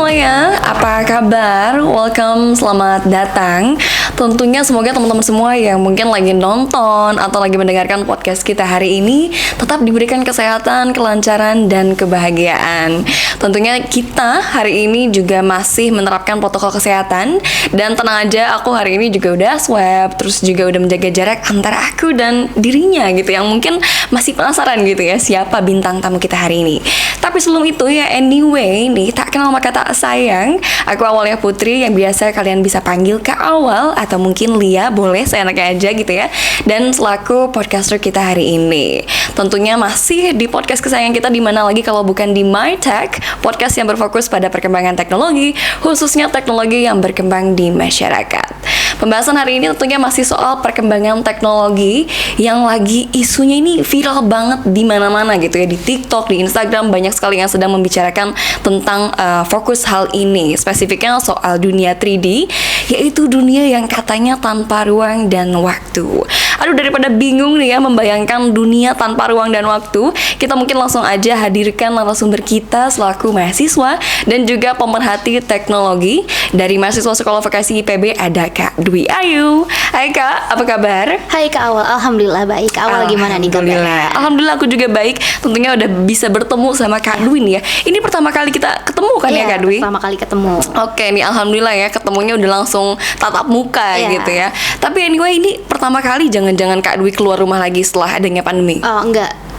semuanya, apa kabar? Welcome, selamat datang. Tentunya semoga teman-teman semua yang mungkin lagi nonton atau lagi mendengarkan podcast kita hari ini tetap diberikan kesehatan, kelancaran, dan kebahagiaan. Tentunya kita hari ini juga masih menerapkan protokol kesehatan. Dan tenang aja, aku hari ini juga udah swab, terus juga udah menjaga jarak antara aku dan dirinya gitu, yang mungkin masih penasaran gitu ya siapa bintang tamu kita hari ini. Tapi sebelum itu ya, anyway nih, tak kenal maka tak sayang. Aku Awalnya Putri, yang biasa kalian bisa panggil Kak Awal atau mungkin Lia, boleh seenaknya aja gitu ya. Dan selaku podcaster kita hari ini, tentunya masih di podcast kesayangan kita, di mana lagi kalau bukan di My Tech, podcast yang berfokus pada perkembangan teknologi, khususnya teknologi yang berkembang di masyarakat. Pembahasan hari ini tentunya masih soal perkembangan teknologi yang lagi isunya ini viral banget di mana-mana gitu ya, di TikTok, di Instagram, banyak sekali yang sedang membicarakan tentang fokus hal ini. Spesifiknya soal dunia 3D, yaitu dunia yang katanya tanpa ruang dan waktu. Aduh, daripada bingung nih ya membayangkan dunia tanpa ruang dan waktu, kita mungkin langsung aja hadirkan narasumber kita selaku mahasiswa dan juga pemerhati teknologi dari mahasiswa Sekolah Vokasi IPB, ada Kak Dwi Ayu. Hai Kak, apa kabar? Hai Kak Awal, alhamdulillah baik. Kak Awal gimana nih kabarnya? Alhamdulillah aku juga baik. Tentunya udah bisa bertemu sama Kak Dwi nih ya. Ini pertama kali kita ketemu kan ya Kak Dwi? Pertama kali ketemu. Oke nih, alhamdulillah ya ketemunya udah langsung tatap muka gitu ya. Tapi anyway, ini pertama kali jangan-jangan Kak Dwi keluar rumah lagi setelah adanya pandemi? Oh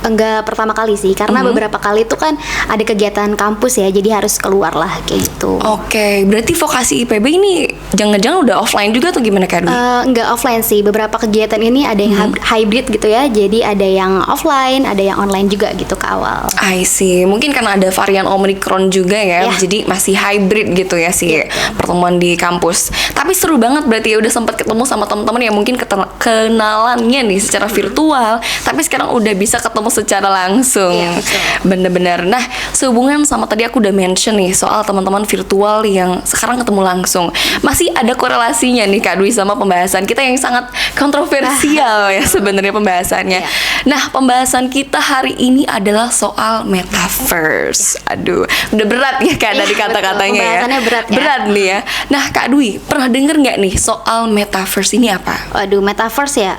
enggak pertama kali sih, karena beberapa kali itu kan ada kegiatan kampus ya, jadi harus keluar lah kayak gitu. Oke, berarti vokasi IPB ini jangan-jangan udah offline juga atau gimana Kak Dwi? Enggak offline sih, beberapa kegiatan ini ada yang hybrid gitu ya, jadi ada yang offline, ada yang online juga gitu Kak Awal. I see, mungkin karena ada varian Omicron juga ya, jadi masih hybrid gitu ya sih pertemuan di kampus. Tapi seru banget berarti ya, udah sempat ketemu sama teman-teman yang mungkin kenalannya nih secara virtual, tapi sekarang udah bisa ketemu secara langsung. Bener-bener. Nah, sehubungan sama tadi aku udah mention nih soal teman-teman virtual yang sekarang ketemu langsung, masih ada korelasinya nih Kak Dwi sama pembahasan kita yang sangat kontroversial ya sebenarnya pembahasannya. Nah, pembahasan kita hari ini adalah soal metaverse. Aduh, udah berat ya Kak dari kata-katanya ya. Pembahasannya berat ya. Berat nih ya. Nah, Kak Dwi, pernah denger nggak nih soal metaverse ini apa? Waduh, metaverse ya.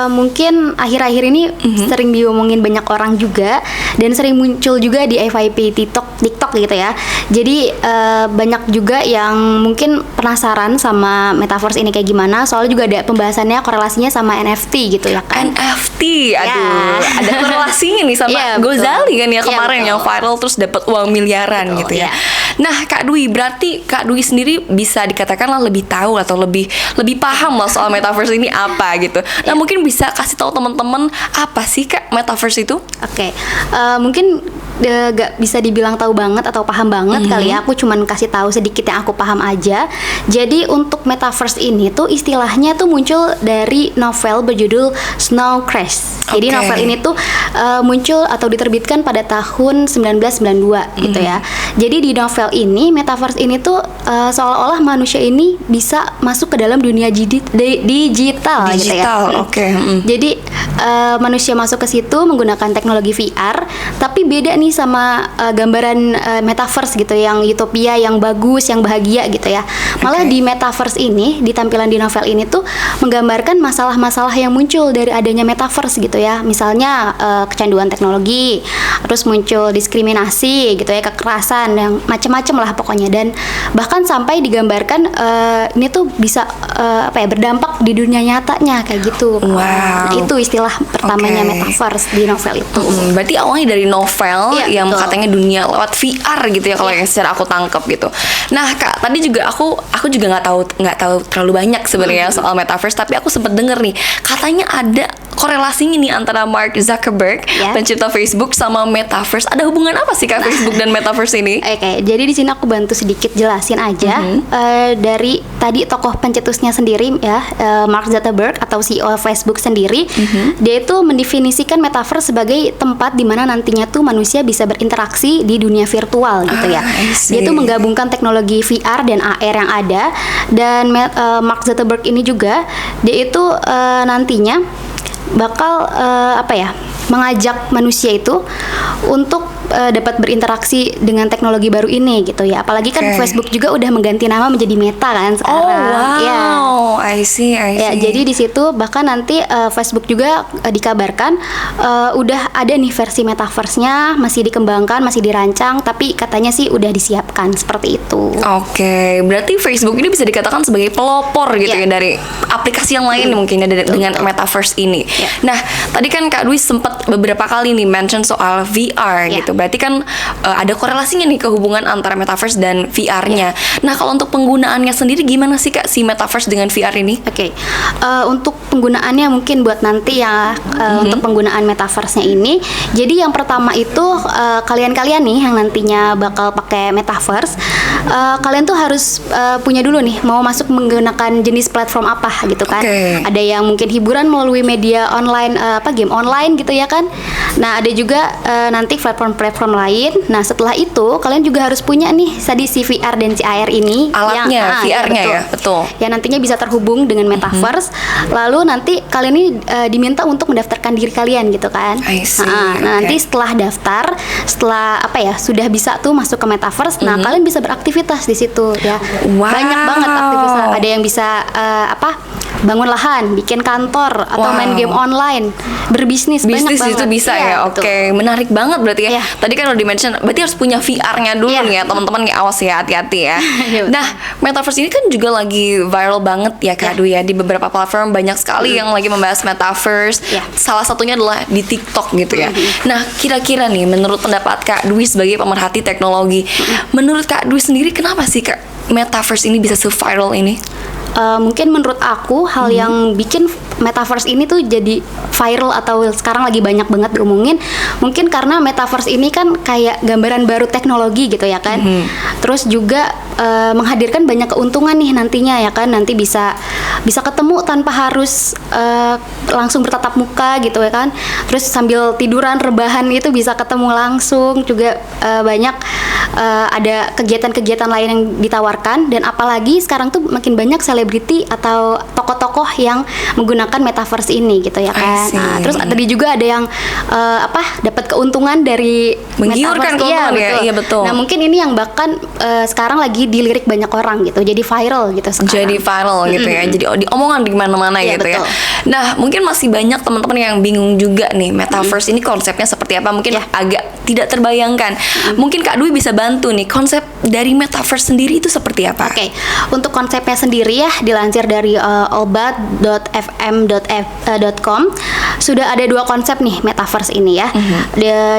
Mungkin akhir-akhir ini sering diomongin banyak orang juga, dan sering muncul juga di FYP TikTok gitu ya. Jadi banyak juga yang mungkin penasaran sama metaverse ini kayak gimana. Soalnya juga ada pembahasannya, korelasinya sama NFT gitu ya kan. NFT, aduh, ada korelasinya nih sama Gozali kan ya kemarin yang viral terus dapat uang miliaran gitu ya. Nah, Kak Dwi, berarti Kak Dwi sendiri bisa dikatakanlah lebih tahu atau lebih paham lah soal metaverse ini apa gitu. Nah, mungkin bisa kasih tahu teman-teman apa sih Kak metaverse itu? Oke, mungkin gak bisa dibilang tahu banget atau paham banget kali ya. Aku cuman kasih tahu sedikit yang aku paham aja. Jadi untuk metaverse ini tuh istilahnya tuh muncul dari novel berjudul Snow Crash. Jadi novel ini tuh muncul atau diterbitkan pada tahun 1992 gitu ya. Jadi di novel ini, metaverse ini tuh seolah-olah manusia ini bisa masuk ke dalam dunia digital gitu ya. Jadi manusia masuk ke situ menggunakan teknologi VR, tapi beda nih sama gambaran metaverse gitu, yang utopia, yang bagus, yang bahagia gitu ya. Malah di metaverse ini, di tampilan di novel ini tuh menggambarkan masalah-masalah yang muncul dari adanya metaverse gitu ya. Misalnya kecanduan teknologi, terus muncul diskriminasi gitu ya, kekerasan, yang macam-macam lah pokoknya. Dan bahkan sampai digambarkan ini tuh bisa berdampak di dunia nyatanya kayak gitu. Wow. Itu istilah pertamanya metaverse di novel itu. Berarti awalnya dari novel yang katanya dunia lewat VR gitu ya, kalau yang secara aku tangkap gitu. Nah Kak, tadi juga aku juga nggak tahu terlalu banyak sebenarnya soal metaverse, tapi aku sempat denger nih katanya ada korelasinya nih antara Mark Zuckerberg, pencipta Facebook, sama metaverse. Ada hubungan apa sih Kak Facebook dan metaverse ini? Oke, jadi di sini aku bantu sedikit jelasin aja. Dari tadi tokoh pencetusnya sendiri ya, Mark Zuckerberg atau CEO Facebook sendiri, dia itu mendefinisikan metaverse sebagai tempat di mana nantinya tuh manusia bisa berinteraksi di dunia virtual gitu ya. Dia tuh menggabungkan teknologi VR dan AR yang ada. Dan Mark Zuckerberg ini juga, dia itu nantinya bakal mengajak manusia itu untuk dapat berinteraksi dengan teknologi baru ini gitu ya. Apalagi kan Facebook juga udah mengganti nama menjadi Meta kan sekarang. Oh wow, ya. I see. Ya, jadi di situ bahkan nanti Facebook juga dikabarkan udah ada nih versi metaverse-nya, masih dikembangkan, masih dirancang, tapi katanya sih udah disiapkan seperti itu. Oke, berarti Facebook ini bisa dikatakan sebagai pelopor gitu ya dari aplikasi yang lain mungkin ya dengan metaverse ini. Nah, tadi kan Kak Dwi sempat beberapa kali nih mention soal VR gitu. Berarti kan ada korelasinya nih ke hubungan antara metaverse dan VR-nya. Nah, kalau untuk penggunaannya sendiri gimana sih Kak si metaverse dengan VR ini? Oke, untuk penggunaannya mungkin buat nanti ya untuk penggunaan metaverse-nya ini. Jadi yang pertama itu kalian-kalian nih yang nantinya bakal pakai metaverse, kalian tuh harus punya dulu nih mau masuk menggunakan jenis platform apa gitu kan. Ada yang mungkin hiburan melalui media online, game online gitu ya kan. Nah, ada juga nanti platform lain. Nah, setelah itu kalian juga harus punya nih tadi si VR dan si AR ini alatnya, VR-nya ya, betul. Yang nantinya bisa terhubung dengan metaverse. Lalu nanti kalian ini diminta untuk mendaftarkan diri kalian gitu kan. Nah, nanti setelah daftar, setelah sudah bisa tuh masuk ke metaverse, nah kalian bisa beraktivitas di situ ya. Banyak banget aktivitas. Ada yang bisa bangun lahan, bikin kantor, atau main game online, berbisnis. Bisnis itu bisa ya. Oke, menarik banget berarti ya. Tadi kan udah di-mention, berarti harus punya VR-nya dulu nih ya, teman-teman, awas ya, hati-hati ya. Nah, metaverse ini kan juga lagi viral banget ya Kak Dwi ya, di beberapa platform banyak sekali yang lagi membahas metaverse. Salah satunya adalah di TikTok gitu ya. Nah, kira-kira nih menurut pendapat Kak Dwi sebagai pemerhati teknologi, menurut Kak Dwi sendiri kenapa sih Kak metaverse ini bisa se-viral ini? Mungkin menurut aku hal yang bikin metaverse ini tuh jadi viral atau sekarang lagi banyak banget diomongin, mungkin karena metaverse ini kan kayak gambaran baru teknologi gitu ya kan. Terus juga menghadirkan banyak keuntungan nih nantinya ya kan. Nanti bisa ketemu tanpa harus langsung bertatap muka gitu ya kan. Terus sambil tiduran rebahan itu bisa ketemu langsung. Juga banyak ada kegiatan-kegiatan lain yang ditawarkan. Dan apalagi sekarang tuh makin banyak selebriti atau tokoh-tokoh yang menggunakan metaverse ini gitu ya kan. Nah, terus tadi juga ada yang dapat keuntungan dari menggiurkan keuntungan ya. Iya betul. Nah, mungkin ini yang bahkan sekarang lagi dilirik banyak orang gitu. Jadi viral gitu sekarang. Jadi viral gitu ya. Jadi diomongan di mana-mana gitu betul. ya. Nah, mungkin masih banyak teman-teman yang bingung juga nih metaverse ini konsepnya seperti apa. Mungkin agak tidak terbayangkan. Mungkin Kak Dwi bisa bantu nih, konsep dari metaverse sendiri itu seperti apa? Oke. Untuk konsepnya sendiri ya, dilansir dari olbat.fm.com, sudah ada 2 konsep nih metaverse ini ya.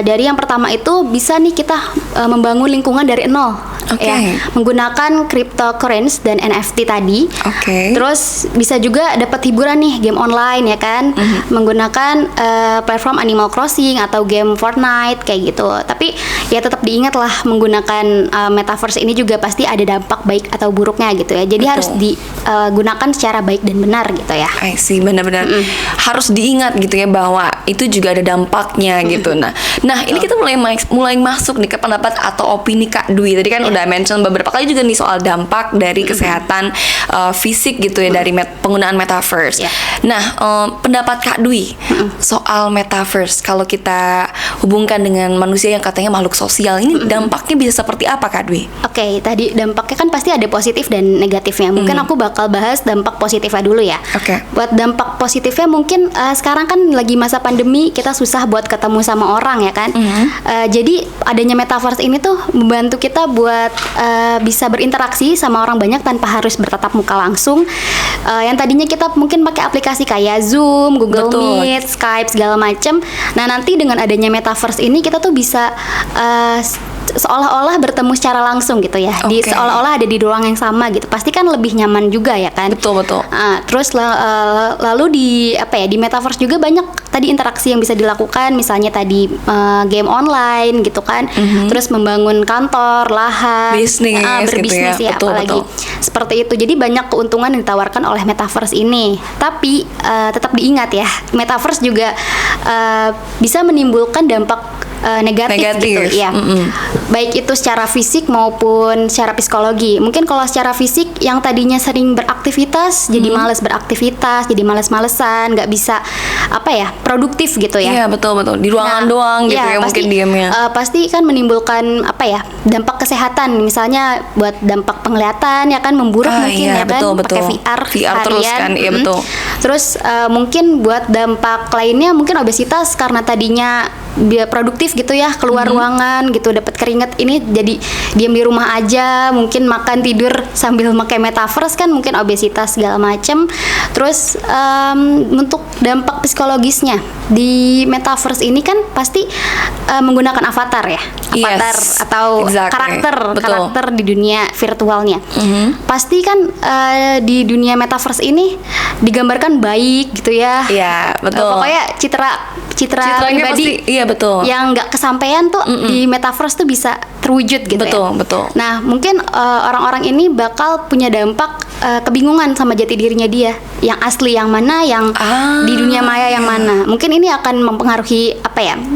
Dari yang pertama itu bisa nih kita membangun lingkungan dari nol ya, menggunakan cryptocurrency dan NFT tadi. Terus bisa juga dapat hiburan nih, game online ya kan, menggunakan platform Animal Crossing atau game Fortnite kayak gitu. Tapi ya tetap diingat lah, menggunakan metaverse ini juga pasti ada dampak baik atau buruknya gitu ya. Jadi harus digunakan secara baik dan benar gitu ya. I see, benar-benar harus diingat gitu ya bahwa itu juga ada dampaknya gitu. Nah ini kita mulai masuk nih ke pendapat atau opini Kak Dwi. Tadi kan udah mention beberapa kali juga nih soal dampak dari kesehatan fisik gitu ya dari penggunaan metaverse. Nah, pendapat Kak Dwi soal metaverse, kalau kita hubungkan dengan manusia yang katanya makhluk sosial, ini dampaknya bisa seperti apa Kak Dwi? Oke, tadi dampaknya kan pasti ada positif dan negatifnya. Mungkin aku bakal bahas dampak positifnya dulu ya. Buat dampak positifnya mungkin sekarang kan lagi masa pandemi, kita susah buat ketemu sama orang ya kan. Jadi adanya metaverse ini tuh membantu kita buat bisa berinteraksi sama orang banyak tanpa harus bertatap muka langsung. Yang tadinya kita mungkin pakai aplikasi kayak Zoom, Google Meet, Skype segala macem. Nah, nanti dengan adanya metaverse ini kita tuh bisa seolah-olah bertemu secara langsung gitu ya. Seolah-olah ada di ruang yang sama gitu. Pasti kan lebih nyaman juga ya kan. Betul. Terus lalu di metaverse juga banyak tadi interaksi yang bisa dilakukan, misalnya tadi game online gitu kan. Terus membangun kantor, lahan, berbisnis gitu ya. Apalagi seperti itu. Jadi banyak keuntungan yang ditawarkan oleh metaverse ini. Tapi tetap diingat ya, metaverse juga bisa menimbulkan dampak negatif gitu ya. Baik itu secara fisik maupun secara psikologi. Mungkin kalau secara fisik yang tadinya sering beraktivitas jadi malas beraktivitas, jadi males-malesan, nggak bisa produktif gitu ya. Iya, betul di ruangan doang gitu ya, pasti, mungkin diamnya. Pasti kan menimbulkan dampak kesehatan, misalnya buat dampak penglihatan ya kan memburuk mungkin ya kan, pakai VR terus kan, iya betul. Terus mungkin buat dampak lainnya mungkin obesitas karena tadinya dia produktif gitu ya, keluar ruangan gitu, dapat keringat, ini jadi diam di rumah aja, mungkin makan tidur sambil pakai metaverse kan, mungkin obesitas segala macam. Terus untuk dampak psikologisnya di metaverse ini kan pasti menggunakan avatar ya, avatar atau karakter di dunia virtualnya. Pasti kan di dunia metaverse ini digambarkan baik gitu ya. Iya, betul. Pokoknya citra pribadi pasti, iya betul. Yang nggak kesampaian tuh di metaverse tuh bisa terwujud gitu betul. Nah, mungkin orang-orang ini bakal punya dampak kebingungan sama jati dirinya dia, yang asli yang mana, yang di dunia maya yang mana. Mungkin ini akan mempengaruhi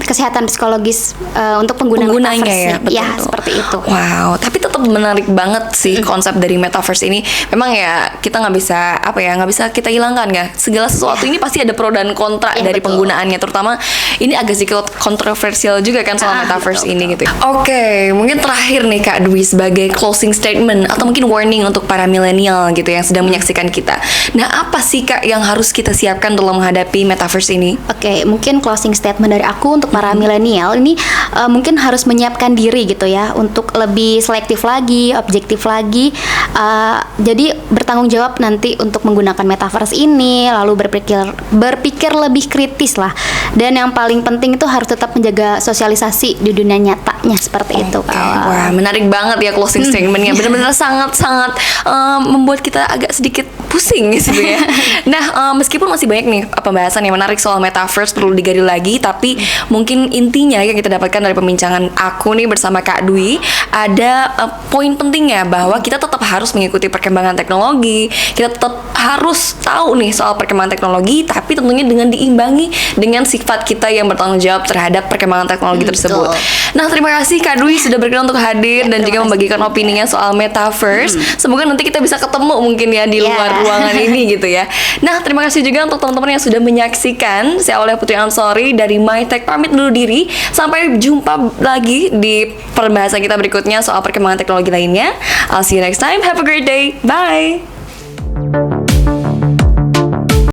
kesehatan psikologis untuk penggunanya ya, betul. Seperti itu. Wow, tapi tetap menarik banget sih konsep dari metaverse ini. Memang ya kita nggak bisa kita hilangkan ya. Segala sesuatu ini pasti ada pro dan kontra dari penggunaannya, terutama ini agak sedikit kontroversial juga kan soal metaverse ini gitu. Oke, mungkin terakhir nih Kak Dwi sebagai closing statement atau mungkin warning untuk para milenial gitu yang sedang menyaksikan kita. Nah, apa sih Kak yang harus kita siapkan dalam menghadapi metaverse ini? Oke, mungkin closing statement dari aku untuk para milenial ini mungkin harus menyiapkan diri gitu ya untuk lebih selektif lagi, objektif lagi. Jadi bertanggung jawab nanti untuk menggunakan metaverse ini, lalu berpikir lebih kritis lah. Dan yang paling penting itu harus tetap menjaga sosialisasi di dunia nyatanya seperti itu. Wah, menarik banget ya closing statementnya. Benar-benar sangat-sangat membuat kita agak sedikit pusing gitu ya. Nah, meskipun masih banyak nih pembahasan yang menarik soal metaverse perlu digali lagi, tapi mungkin intinya yang kita dapatkan dari pembincangan aku nih bersama Kak Dwi ada poin pentingnya bahwa kita tetap harus mengikuti perkembangan teknologi. Kita tetap harus tahu nih soal perkembangan teknologi, tapi tentunya dengan diimbangi dengan sifat kita yang bertanggung jawab terhadap perkembangan teknologi tersebut. Nah, terima kasih Kak Dwi sudah berkenan untuk hadir dan juga membagikan opininya soal metaverse. Semoga nanti kita bisa ketemu mungkin ya di luar ruangan ini gitu ya. Nah, terima kasih juga untuk teman-teman yang sudah menyaksikan. Saya Aulia Putri Ansori dari MyTech pamit dulu diri. Sampai jumpa lagi di pembahasan kita berikutnya soal perkembangan teknologi lainnya. I'll see you next time. Have a great day. Bye.